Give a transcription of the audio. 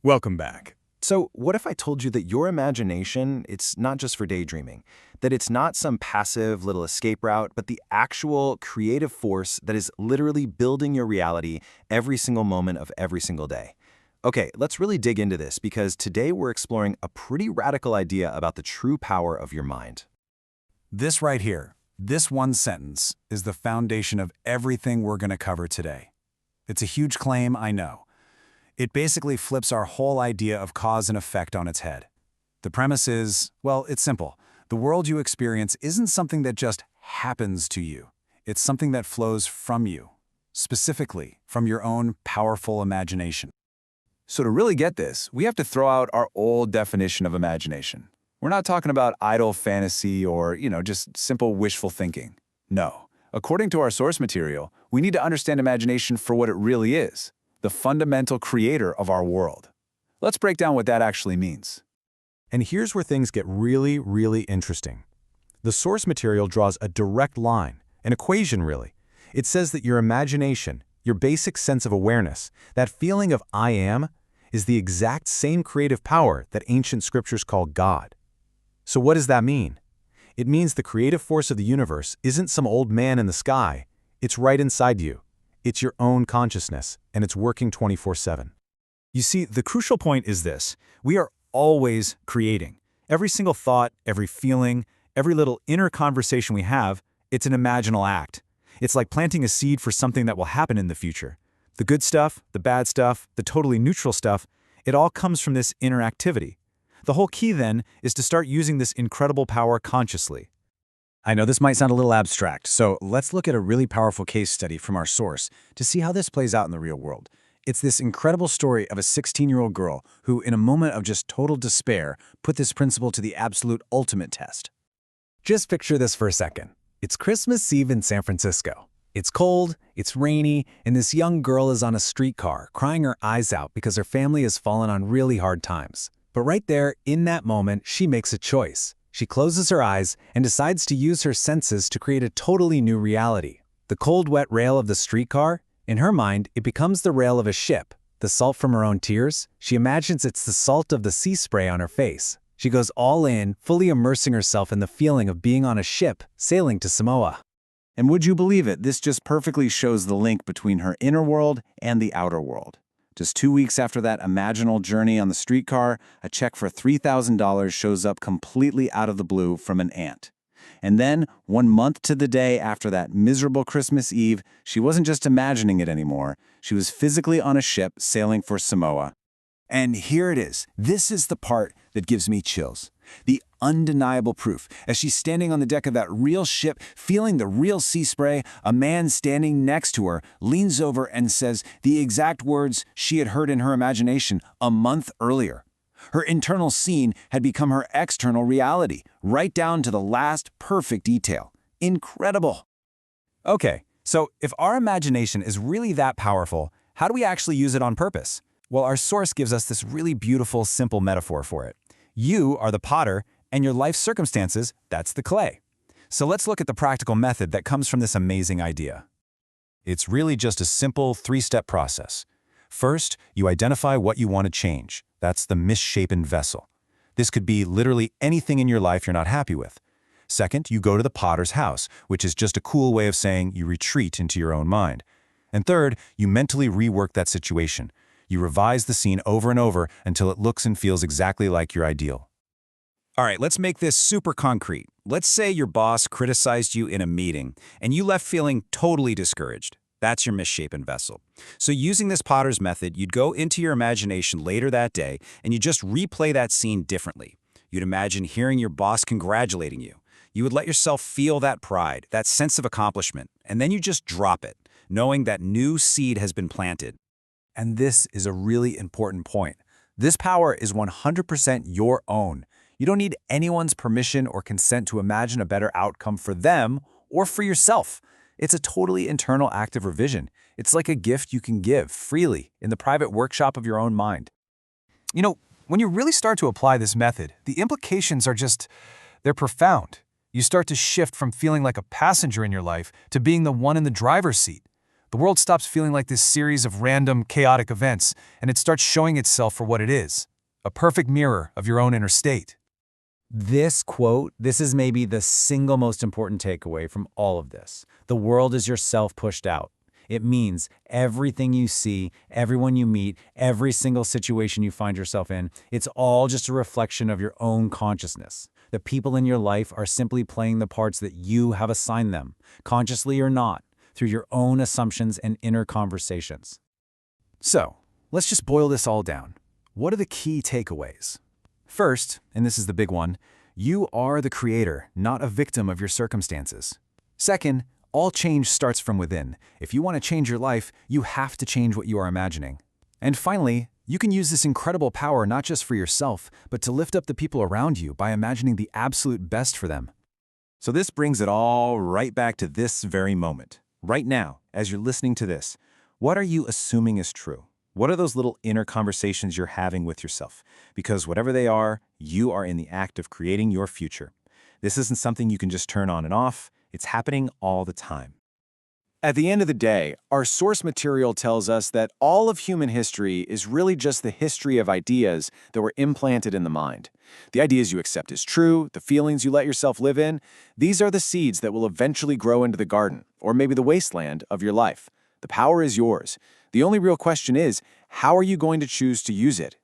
Welcome back. So, what if I told you that your imagination, it's not just for daydreaming, that it's not some passive little escape route, but the actual creative force that is literally building your reality every single moment of every single day? Okay, let's really dig into this because today we're exploring a pretty radical idea about the true power of your mind. This right here, this one sentence, is the foundation of everything we're going to cover today. It's a huge claim, I know. It basically flips our whole idea of cause and effect on its head. The premise is, well, it's simple. The world you experience isn't something that just happens to you. It's something that flows from you, specifically from your own powerful imagination. So to really get this, we have to throw out our old definition of imagination. We're not talking about idle fantasy or, just simple wishful thinking. No. According to our source material, we need to understand imagination for what it really is. The fundamental creator of our world. Let's break down what that actually means. And here's where things get really, really interesting. The source material draws a direct line, an equation really. It says that your imagination, your basic sense of awareness, that feeling of I am, is the exact same creative power that ancient scriptures call God. So what does that mean? It means the creative force of the universe isn't some old man in the sky. It's right inside you. It's your own consciousness, and it's working 24/7. You see, the crucial point is this. We are always creating. Every single thought, every feeling, every little inner conversation we have, it's an imaginal act. It's like planting a seed for something that will happen in the future. The good stuff, the bad stuff, the totally neutral stuff, it all comes from this inner activity. The whole key, then, is to start using this incredible power consciously. I know this might sound a little abstract, so let's look at a really powerful case study from our source to see how this plays out in the real world. It's this incredible story of a 16-year-old girl who, in a moment of just total despair, put this principle to the absolute ultimate test. Just picture this for a second. It's Christmas Eve in San Francisco. It's cold, it's rainy, and this young girl is on a streetcar, crying her eyes out because her family has fallen on really hard times. But right there, in that moment, she makes a choice. She closes her eyes and decides to use her senses to create a totally new reality. The cold, wet rail of the streetcar, in her mind, it becomes the rail of a ship. The salt from her own tears, she imagines it's the salt of the sea spray on her face. She goes all in, fully immersing herself in the feeling of being on a ship, sailing to Samoa. And would you believe it, this just perfectly shows the link between her inner world and the outer world. Just 2 weeks after that imaginal journey on the streetcar, a check for $3,000 shows up completely out of the blue from an aunt. And then, 1 month to the day after that miserable Christmas Eve, she wasn't just imagining it anymore. She was physically on a ship sailing for Samoa. And here it is. This is the part that gives me chills. The undeniable proof. As she's standing on the deck of that real ship, feeling the real sea spray, a man standing next to her leans over and says the exact words she had heard in her imagination a month earlier. Her internal scene had become her external reality, right down to the last perfect detail. Incredible. Okay, so if our imagination is really that powerful, how do we actually use it on purpose? Well, our source gives us this really beautiful, simple metaphor for it. You are the potter, and your life circumstances, that's the clay. So let's look at the practical method that comes from this amazing idea. It's really just a simple 3-step process. First, you identify what you want to change. That's the misshapen vessel. This could be literally anything in your life you're not happy with. Second, you go to the potter's house, which is just a cool way of saying you retreat into your own mind. And third, you mentally rework that situation. You revise the scene over and over until it looks and feels exactly like your ideal. All right, let's make this super concrete. Let's say your boss criticized you in a meeting, and you left feeling totally discouraged. That's your misshapen vessel. So using this potter's method, you'd go into your imagination later that day, and you just replay that scene differently. You'd imagine hearing your boss congratulating you. You would let yourself feel that pride, that sense of accomplishment, and then you just drop it, knowing that new seed has been planted. And this is a really important point. This power is 100% your own. You don't need anyone's permission or consent to imagine a better outcome for them or for yourself. It's a totally internal act of revision. It's like a gift you can give freely in the private workshop of your own mind. You know, when you really start to apply this method, the implications are they're profound. You start to shift from feeling like a passenger in your life to being the one in the driver's seat. The world stops feeling like this series of random, chaotic events, and it starts showing itself for what it is, a perfect mirror of your own inner state. This quote, this is maybe the single most important takeaway from all of this. The world is yourself pushed out. It means everything you see, everyone you meet, every single situation you find yourself in, it's all just a reflection of your own consciousness. The people in your life are simply playing the parts that you have assigned them, consciously or not, through your own assumptions and inner conversations. So, let's just boil this all down. What are the key takeaways? First, and this is the big one, you are the creator, not a victim of your circumstances. Second, all change starts from within. If you want to change your life, you have to change what you are imagining. And finally, you can use this incredible power not just for yourself, but to lift up the people around you by imagining the absolute best for them. So this brings it all right back to this very moment. Right now, as you're listening to this, what are you assuming is true? What are those little inner conversations you're having with yourself? Because whatever they are, you are in the act of creating your future. This isn't something you can just turn on and off. It's happening all the time. At the end of the day, our source material tells us that all of human history is really just the history of ideas that were implanted in the mind. The ideas you accept as true, the feelings you let yourself live in, these are the seeds that will eventually grow into the garden, or maybe the wasteland of your life. The power is yours. The only real question is, how are you going to choose to use it?